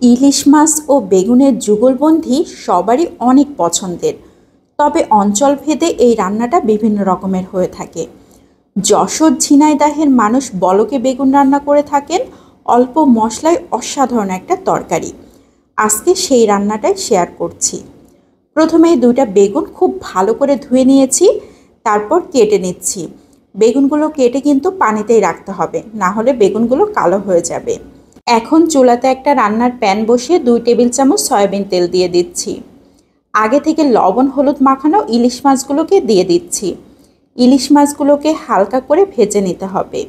ইলিশ মাছ ও বেগুনের যুগলবন্দি সবারই অনেক পছন্দের। তবে অঞ্চলভেদে এই রান্নাটা বিভিন্ন রকমের হয়ে থাকে। যশোর ঝিনাইদহের মানুষ বলকে বেগুন রান্না করে থাকেন, অল্প মশলায় অসাধারণ একটা তরকারি। আজকে সেই রান্নাটাই শেয়ার করছি। প্রথমে দুইটা বেগুন খুব ভালো করে ধুয়ে নিয়েছি, তারপর কেটে নিচ্ছি। বেগুনগুলো কেটে কিন্তু পানিতেই রাখতে হবে, না হলে বেগুনগুলো কালো হয়ে যাবে। এখন চুলাতে একটা রান্নার প্যান বসিয়ে 2 টেবিল চামচ সয়াবিন তেল দিয়ে দিচ্ছি। আগে থেকে লবণ হলুদ মাখানো ইলিশ মাছগুলোকে দিয়ে দিচ্ছি। ইলিশ মাছগুলোকে হালকা করে ভেজে নিতে হবে।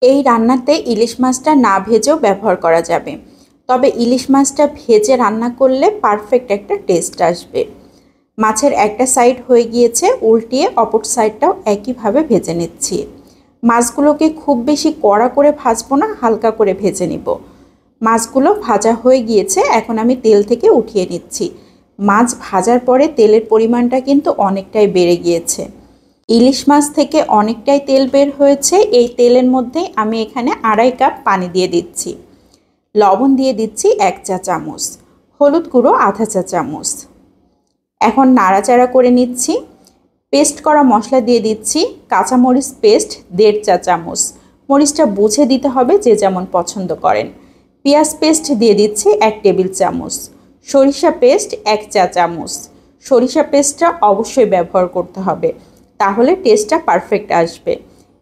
এই রান্নাতে ইলিশ মাছটা না ভেজেও ব্যবহার করা যাবে, তবে ইলিশ মাছটা ভেজে রান্না করলে পারফেক্ট একটা টেস্ট আসবে। মাছের একটা সাইড হয়ে গিয়েছে, উল্টিয়ে অপর সাইডটাও একইভাবে ভেজে নিচ্ছি। মাছগুলোকে খুব বেশি কড়া করে ভাজবো না, হালকা করে ভেজে নিব। মাছগুলো ভাজা হয়ে গিয়েছে, এখন আমি তেল থেকে উঠিয়ে নিচ্ছি। মাছ ভাজার পরে তেলের পরিমাণটা কিন্তু অনেকটাই বেড়ে গিয়েছে। ইলিশ মাছ থেকে অনেকটাই তেল বের হয়েছে। এই তেলের মধ্যে আমি এখানে 2.5 কাপ পানি দিয়ে দিচ্ছি। লবণ দিয়ে দিচ্ছি 1 চা চামচ, হলুদ গুঁড়ো আধা চা চামচ। এখন নাড়াচাড়া করে নিচ্ছি। পেস্ট করা মশলা দিয়ে দিচ্ছি। কাঁচামরিচ পেস্ট 1.5 চা চামচ, মরিচটা বুঝে দিতে হবে যে যেমন পছন্দ করেন। পেঁয়াজ পেস্ট দিয়ে দিচ্ছি 1 টেবিল চামচ। সরিষা পেস্ট 1 চা চামচ। সরিষা পেস্টটা অবশ্যই ব্যবহার করতে হবে, তাহলে টেস্টটা পারফেক্ট আসবে।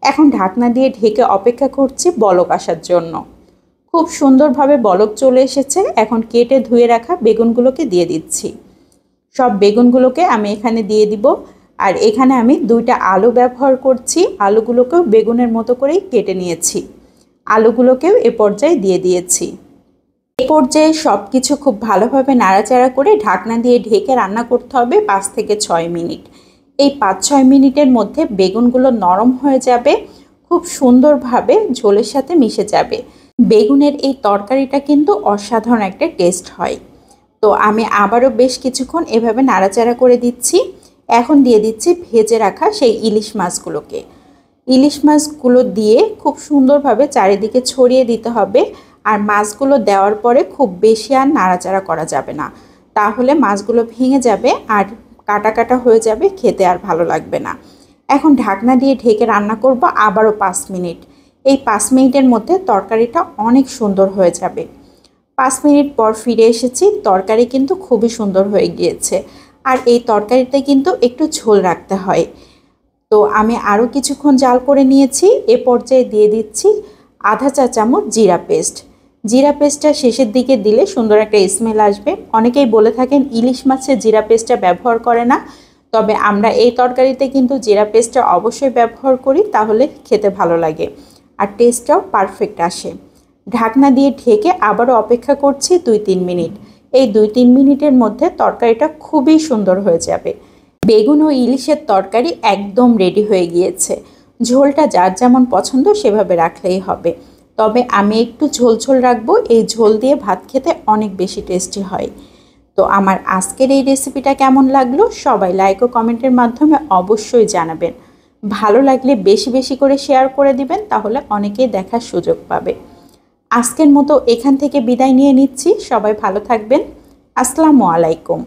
এখন ঢাকনা দিয়ে ঢেকে অপেক্ষা করছি বলক আসার জন্য। খুব সুন্দরভাবে বলক চলে এসেছে। এখন কেটে ধুয়ে রাখা বেগুনগুলোকে দিয়ে দিচ্ছি। সব বেগুনগুলোকে আমি এখানে দিয়ে দিব। আর এখানে আমি 2টা আলু ব্যবহার করছি। আলুগুলোকেও বেগুনের মতো করেই কেটে নিয়েছি। আলুগুলোকেও এ পর্যায়ে দিয়ে দিয়েছি। এ পর্যায়ে সব কিছু খুব ভালোভাবে নাড়াচাড়া করে ঢাকনা দিয়ে ঢেকে রান্না করতে হবে 5 থেকে 6 মিনিট। এই 5-6 মিনিটের মধ্যে বেগুনগুলো নরম হয়ে যাবে, খুব সুন্দরভাবে ঝোলের সাথে মিশে যাবে। বেগুনের এই তরকারিটা কিন্তু অসাধারণ একটা টেস্ট হয়। তো আমি আবারও বেশ কিছুক্ষণ এভাবে নাড়াচাড়া করে দিচ্ছি। এখন দিয়ে দিচ্ছি ভেজে রাখা সেই ইলিশ মাছগুলোকে। ইলিশ মাছগুলো দিয়ে খুব সুন্দরভাবে চারিদিকে ছড়িয়ে দিতে হবে। আর মাছগুলো দেওয়ার পরে খুব বেশি আর নাড়াচাড়া করা যাবে না, তাহলে মাছগুলো ভেঙে যাবে আর কাটা কাটা হয়ে যাবে, খেতে আর ভালো লাগবে না। এখন ঢাকনা দিয়ে ঢেকে রান্না করব আবারও 5 মিনিট। এই 5 মিনিটের মধ্যে তরকারিটা অনেক সুন্দর হয়ে যাবে। 5 মিনিট পর ফিরে এসেছি। তরকারি কিন্তু খুবই সুন্দর হয়ে গিয়েছে। আর এই তরকারিতে কিন্তু একটু ঝোল রাখতে হয়। তো আমি আরও কিছুক্ষণ জাল করে নিয়েছি। এ পর্যায়ে দিয়ে দিচ্ছি আধা চা চামচ জিরা পেস্ট। জিরা পেস্টটা শেষের দিকে দিলে সুন্দর একটা স্মেল আসবে। অনেকেই বলে থাকেন ইলিশ মাছে জিরা পেস্টটা ব্যবহার করে না, তবে আমরা এই তরকারিতে কিন্তু জিরা পেস্টটা অবশ্যই ব্যবহার করি, তাহলে খেতে ভালো লাগে আর টেস্টটাও পারফেক্ট আসে। ঢাকনা দিয়ে ঢেকে আবারও অপেক্ষা করছি 2-3 মিনিট। এই 2-3 মিনিটের মধ্যে তরকারিটা খুবই সুন্দর হয়ে যাবে। বেগুন ও ইলিশের তরকারি একদম রেডি হয়ে গিয়েছে। ঝোলটা যার যেমন পছন্দ সেভাবে রাখলেই হবে, তবে আমি একটু ঝোল ঝোল রাখবো। এই ঝোল দিয়ে ভাত খেতে অনেক বেশি টেস্টি হয়। তো আমার আজকের এই রেসিপিটা কেমন লাগলো সবাই লাইক ও কমেন্টের মাধ্যমে অবশ্যই জানাবেন। ভালো লাগলে বেশি বেশি করে শেয়ার করে দিবেন, তাহলে অনেকেই দেখার সুযোগ পাবে। আজকের মতো এখান থেকে বিদায় নিয়ে নিচ্ছি। সবাই ভালো থাকবেন। আসসালামু আলাইকুম।